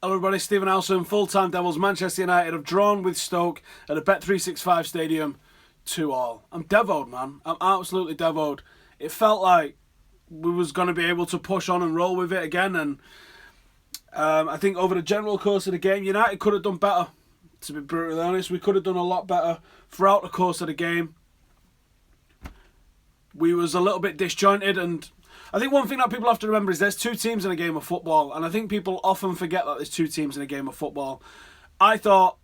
Hello everybody, Stephen Howson, full-time Devils. Manchester United have drawn with Stoke at the Bet365 Stadium 2-2. I'm devoed, man. I'm absolutely devoed. It felt like we was going to be able to push on and roll with it again, and I think over the general course of the game, United could have done better. To be brutally honest, we could have done a lot better throughout the course of the game. We was a little bit disjointed, and I think one thing that people have to remember is there's two teams in a game of football, and I think people often forget that there's two teams in a game of football. I thought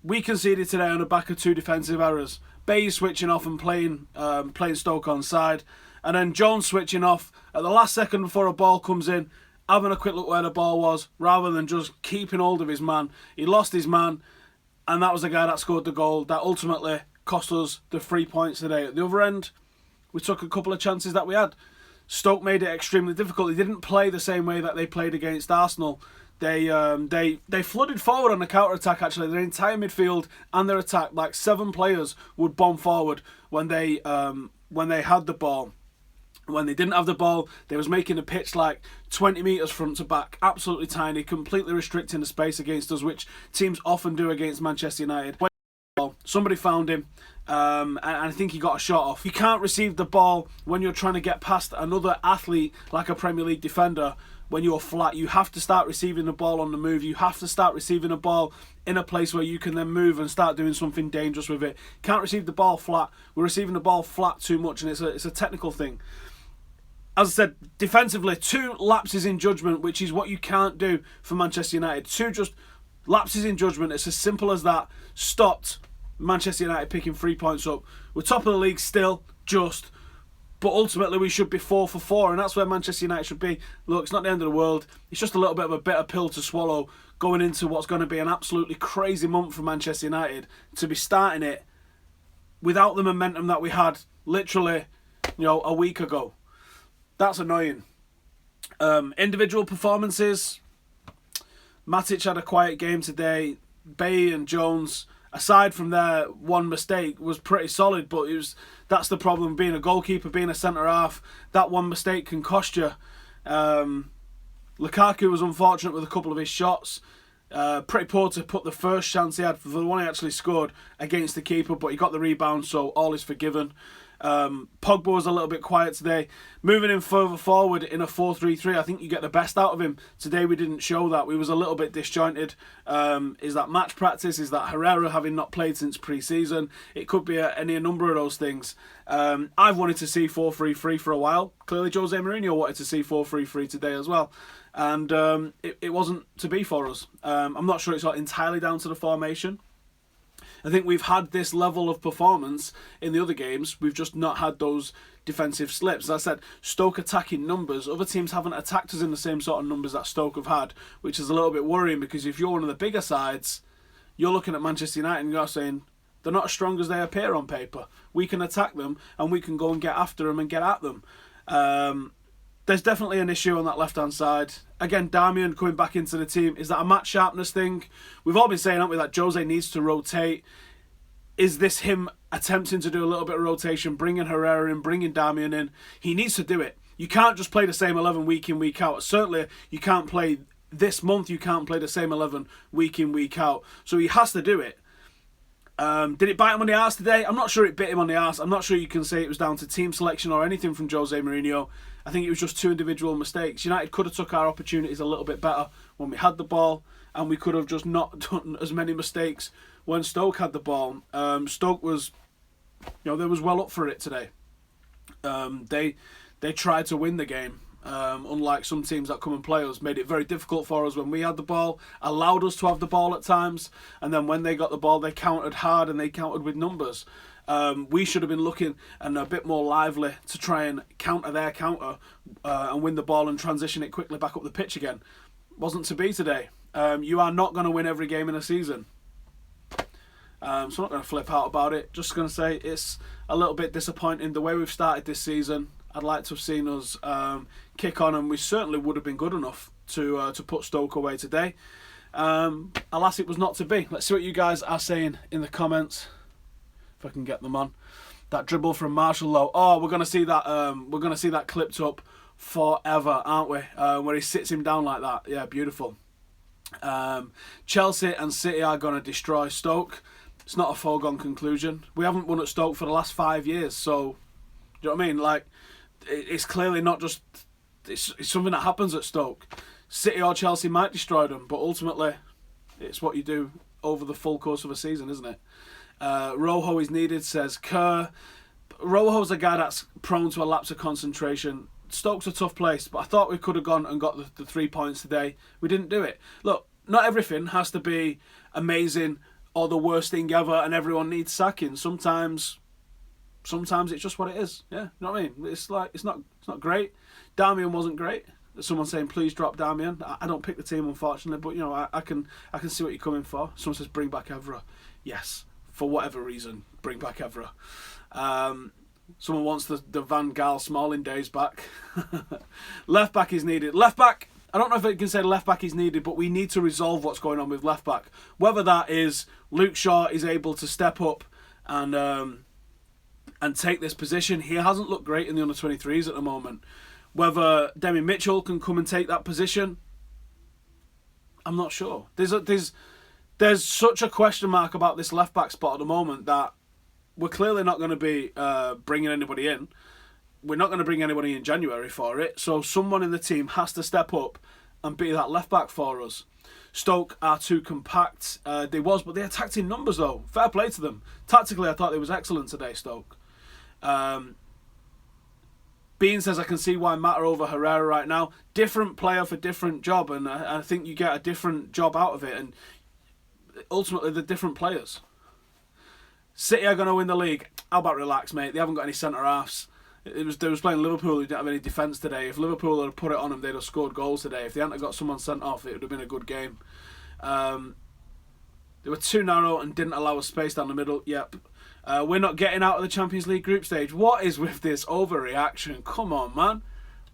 we conceded today on the back of two defensive errors. Bay switching off and playing Stoke on side, and then Jones switching off at the last second before a ball comes in, having a quick look where the ball was, rather than just keeping hold of his man. He lost his man, and that was the guy that scored the goal that ultimately cost us the 3 points today. At the other end, we took a couple of chances that we had. Stoke made it extremely difficult. They didn't play the same way that they played against Arsenal. They flooded forward on the counter-attack, actually. Their entire midfield and their attack, like 7 players, would bomb forward when they had the ball. When they didn't have the ball, they was making the pitch like 20 metres front to back. Absolutely tiny, completely restricting the space against us, which teams often do against Manchester United. Somebody found him, and I think he got a shot off. You can't receive the ball when you're trying to get past another athlete like a Premier League defender when you're flat. You have to start receiving the ball on the move. You have to start receiving the ball in a place where you can then move and start doing something dangerous with it. Can't receive the ball flat. We're receiving the ball flat too much, and it's a technical thing. As I said, defensively, 2 lapses in judgment, which is what you can't do for Manchester United. 2 just lapses in judgment. It's as simple as that. Stopped Manchester United picking 3 points up. We're top of the league still, but ultimately we should be 4 for 4, and that's where Manchester United should be. Look, it's not the end of the world. It's just a little bit of a bitter pill to swallow going into what's going to be an absolutely crazy month for Manchester United, to be starting it without the momentum that we had literally, a week ago. That's annoying. Individual performances. Matic had a quiet game today. Bay and Jones, aside from their one mistake, was pretty solid, but that's the problem being a goalkeeper, being a centre-half. That one mistake can cost you. Lukaku was unfortunate with a couple of his shots. Pretty poor to put the first chance he had, for the one he actually scored, against the keeper, but he got the rebound, so all is forgiven. Pogba was a little bit quiet today. Moving him further forward in a 4-3-3, I think you get the best out of him. Today we didn't show that. We was a little bit disjointed. Is that match practice? Is that Herrera having not played since pre-season? It could be any number of those things. I've wanted to see 4-3-3 for a while. Clearly Jose Mourinho wanted to see 4-3-3 today as well. And it wasn't to be for us. I'm not sure it's not entirely down to the formation. I think we've had this level of performance in the other games. We've just not had those defensive slips. As I said, Stoke attacking numbers. Other teams haven't attacked us in the same sort of numbers that Stoke have had, which is a little bit worrying, because if you're one of the bigger sides, you're looking at Manchester United and you're saying, they're not as strong as they appear on paper. We can attack them and we can go and get after them and get at them. There's definitely an issue on that left-hand side. Again, Darmian coming back into the team. Is that a match sharpness thing? We've all been saying, haven't we, that Jose needs to rotate. Is this him attempting to do a little bit of rotation, bringing Herrera in, bringing Darmian in? He needs to do it. You can't just play the same 11 week in, week out. Certainly, you can't play this month. You can't play the same 11 week in, week out. So he has to do it. Did it bite him on the arse today? I'm not sure it bit him on the arse. I'm not sure you can say it was down to team selection or anything from Jose Mourinho. I think it was just 2 individual mistakes. United could have took our opportunities a little bit better when we had the ball, and we could have just not done as many mistakes when Stoke had the ball. Stoke was, they was well up for it today. They tried to win the game. Unlike some teams that come and play us, made it very difficult for us when we had the ball, allowed us to have the ball at times, and then when they got the ball, they countered hard and they countered with numbers. We should have been looking and a bit more lively to try and counter their counter and win the ball and transition it quickly back up the pitch again. Wasn't to be today. You are not going to win every game in a season. So I'm not going to flip out about it. Just going to say it's a little bit disappointing the way we've started this season. I'd like to have seen us kick on, and we certainly would have been good enough to put Stoke away today. Alas, it was not to be. Let's see what you guys are saying in the comments. If I can get them on. That dribble from Marshall Lowe. Oh, we're gonna see that. We're gonna see that clipped up forever, aren't we? Where he sits him down like that. Yeah, beautiful. Chelsea and City are going to destroy Stoke. It's not a foregone conclusion. We haven't won at Stoke for the last 5 years, so do you know what I mean? Like, it's clearly not just it's something that happens at Stoke. City or Chelsea might destroy them, but ultimately, it's what you do over the full course of a season, isn't it? Rojo is needed, says Kerr. Rojo's a guy that's prone to a lapse of concentration. Stoke's a tough place, but I thought we could have gone and got the 3 points today. We didn't do it. Look, not everything has to be amazing or the worst thing ever and everyone needs sacking. Sometimes it's just what it is. Yeah, you know what I mean? It's not great. Darmian wasn't great. Someone saying please drop Darmian. I don't pick the team, unfortunately, but you know I can see what you're coming for. Someone says bring back Evra. Yes, for whatever reason, bring back Evra. Someone wants the Van Gaal Smalling days back. Left back is needed. Left back, I don't know if it can say left back is needed, but we need to resolve what's going on with left back. Whether that is Luke Shaw is able to step up and take this position. He hasn't looked great in the under-23s at the moment. Whether Demi Mitchell can come and take that position, I'm not sure. There's such a question mark about this left back spot at the moment that we're clearly not going to be bringing anybody in. We're not going to bring anybody in January for it. So someone in the team has to step up and be that left back for us. Stoke are too compact. But they attacked in numbers though. Fair play to them. Tactically, I thought they was excellent today, Stoke. Bean says, I can see why Mata over Herrera right now. Different player for different job, and I think you get a different job out of it. And ultimately, they're different players. City are going to win the league. How about relax, mate? They haven't got any centre-halves. They was playing Liverpool who didn't have any defence today. If Liverpool had put it on them, they'd have scored goals today. If they hadn't got someone sent off, it would have been a good game. They were too narrow and didn't allow us space down the middle. Yep. We're not getting out of the Champions League group stage. What is with this overreaction? Come on, man.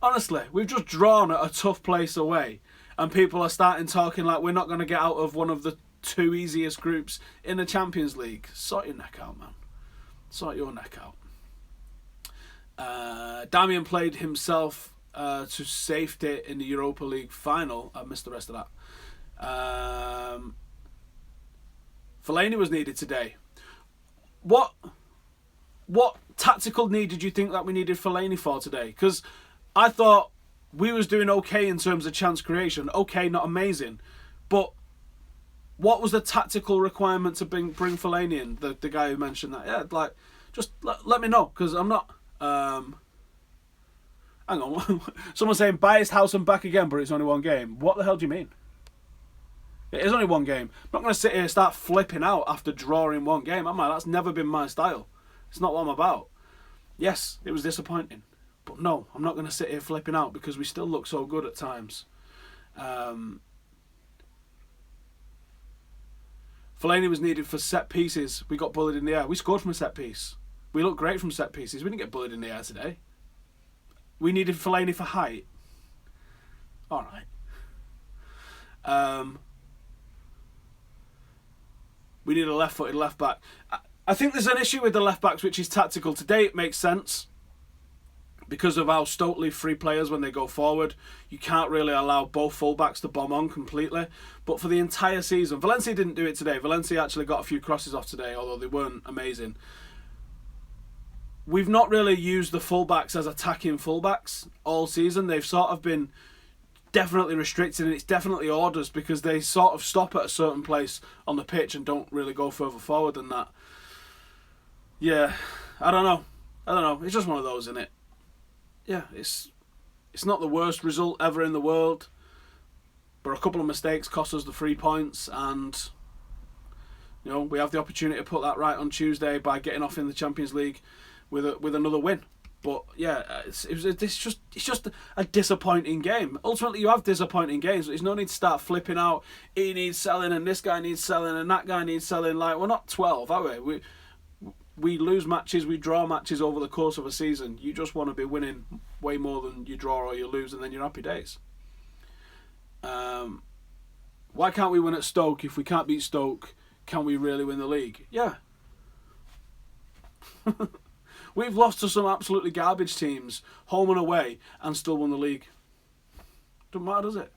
Honestly, we've just drawn at a tough place away. And people are starting talking like we're not going to get out of one of the 2 easiest groups in the Champions League. Sort your neck out, man. Sort your neck out. Darmian played himself to safety in the Europa League final. I missed the rest of that. Fellaini was needed today. What tactical need did you think that we needed Fellaini for today? Because I thought we was doing okay in terms of chance creation. Okay, not amazing. But what was the tactical requirement to bring Fellaini in? The guy who mentioned that. Yeah, like, just let me know, because I'm not... hang on. Someone's saying, biased Howson back again, but it's only one game. What the hell do you mean? It is only one game. I'm not going to sit here and start flipping out after drawing one game, am I? That's never been my style. It's not what I'm about. Yes, it was disappointing. But no, I'm not going to sit here flipping out because we still look so good at times. Fellaini was needed for set pieces. We got bullied in the air. We scored from a set piece. We looked great from set pieces. We didn't get bullied in the air today. We needed Fellaini for height. All right. We need a left-footed left-back. I think there's an issue with the left-backs which is tactical. Today it makes sense because of how Stoke leave 3 players when they go forward. You can't really allow both full-backs to bomb on completely. But for the entire season, Valencia didn't do it today. Valencia actually got a few crosses off today, although they weren't amazing. We've not really used the full-backs as attacking full-backs all season. They've sort of been definitely restricted, and it's definitely orders because they sort of stop at a certain place on the pitch and don't really go further forward than that. Yeah, I don't know. It's just one of those, isn't it? Yeah, it's not the worst result ever in the world, but a couple of mistakes cost us the 3 points, and you know we have the opportunity to put that right on Tuesday by getting off in the Champions League with another win. But yeah, it's just a disappointing game. Ultimately, you have disappointing games, but there's no need to start flipping out. He needs selling, and this guy needs selling, and that guy needs selling. Like, we're not 12, are we? We lose matches, we draw matches over the course of a season. You just want to be winning way more than you draw or you lose, and then you're happy days. Why can't we win at Stoke? If we can't beat Stoke, can we really win the league? Yeah. We've lost to some absolutely garbage teams, home and away, and still won the league. Doesn't matter, does it?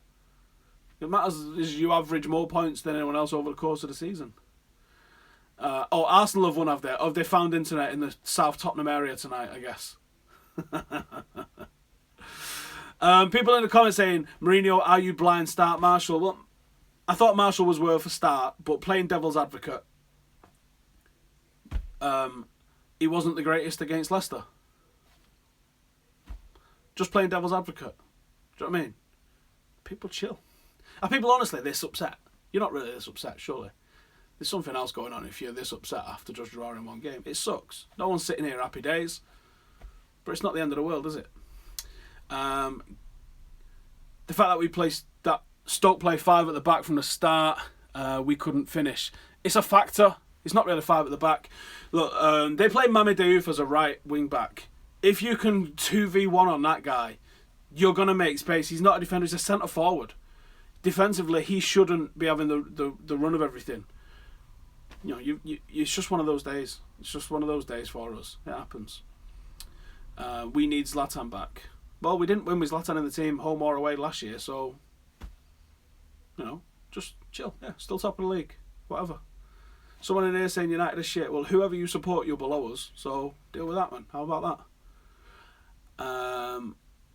It matters is you average more points than anyone else over the course of the season. Arsenal have won, have they? Have they found internet in the South Tottenham area tonight, I guess? People in the comments saying, Mourinho, are you blind? Start Marshall. Well, I thought Marshall was worth a start, but playing devil's advocate, he wasn't the greatest against Leicester. Just playing devil's advocate. Do you know what I mean? People chill. Are people honestly this upset? You're not really this upset, surely. There's something else going on if you're this upset after just drawing one game. It sucks. No one's sitting here happy days. But it's not the end of the world, is it? The fact that Stoke play 5 at the back from the start, we couldn't finish. It's a factor. It's not really 5 at the back. Look, they play Mame Diouf as a right wing back. If you can 2v1 on that guy, you're going to make space. He's not a defender, he's a centre forward. Defensively, he shouldn't be having the run of everything. You know, it's just one of those days. It's just one of those days for us. It happens. We need Zlatan back. Well, we didn't win with Zlatan in the team, home or away, last year, so, you know, just chill. Yeah, still top of the league. Whatever. Someone in here saying United is shit. Well, whoever you support, you're below us, so deal with that, man. How about that?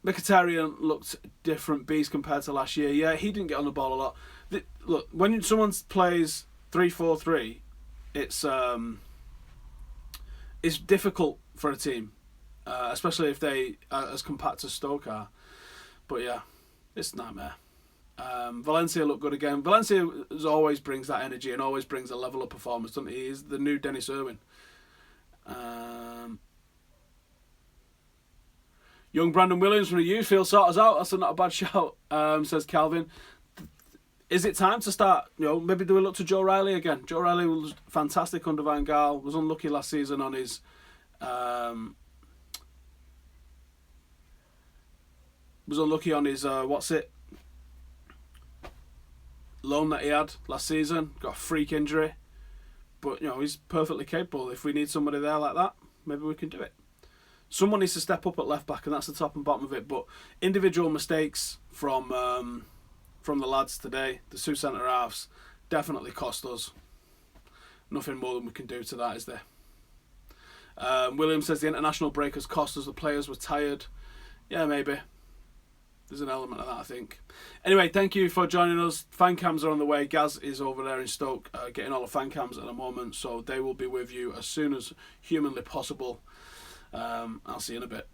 Mkhitaryan looked a different beast compared to last year. Yeah, he didn't get on the ball a lot. Look, when someone plays 3-4-3, it's difficult for a team, especially if they are as compact as Stoke are. But yeah, it's a nightmare. Valencia looked good again. Valencia always brings that energy and always brings a level of performance, doesn't he? He's the new Dennis Irwin. Young Brandon Williams from the youth field sort us out. That's not a bad shout, says Calvin. Is it time to start, maybe do a look to Joe Riley again? Joe Riley was fantastic under Van Gaal, was unlucky last season on his loan that he had last season. Got a freak injury. But, he's perfectly capable. If we need somebody there like that, maybe we can do it. Someone needs to step up at left back, and that's the top and bottom of it. But individual mistakes from the lads today, the 2 centre halves, definitely cost us. Nothing more than we can do to that, is there? William says the international break has cost us. The players were tired. Yeah, maybe. There's an element of that, I think. Anyway, thank you for joining us. Fan cams are on the way. Gaz is over there in Stoke getting all the fan cams at the moment, so they will be with you as soon as humanly possible. I'll see you in a bit.